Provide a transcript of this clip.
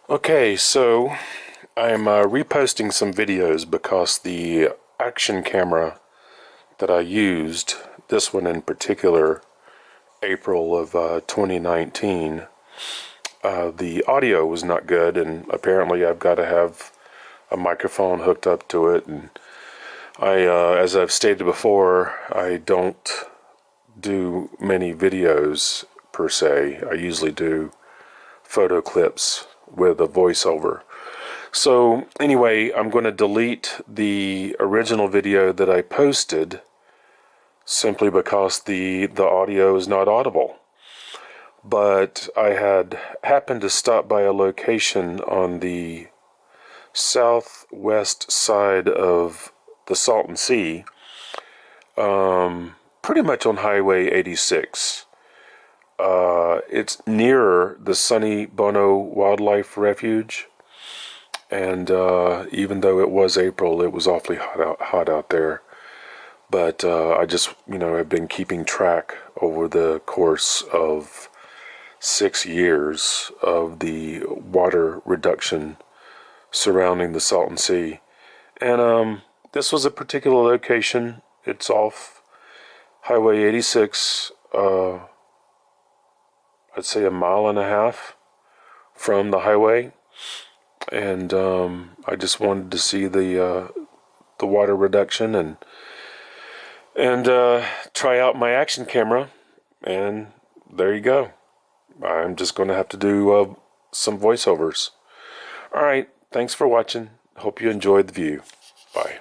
Okay, so I'm reposting some videos because the action camera that I used, this one in particular, April of 2019, the audio was not good, and apparently I've got to have a microphone hooked up to it. And as I've stated before, I don't do many videos per se. I usually do photo clips with a voiceover. So anyway, I'm going to delete the original video that I posted simply because the audio is not audible. But I had happened to stop by a location on the southwest side of the Salton Sea, pretty much on Highway 86. It's nearer the Sunny Bono Wildlife Refuge, and even though it was April, it was awfully hot out there. But I just, have been keeping track over the course of 6 years of the water reduction surrounding the Salton Sea. And this was a particular location. It's off Highway 86, I'd say a mile and a half from the highway. And I just wanted to see the water reduction and try out my action camera. And there you go. I'm just going to have to do some voiceovers. All right. Thanks for watching. Hope you enjoyed the view. Bye.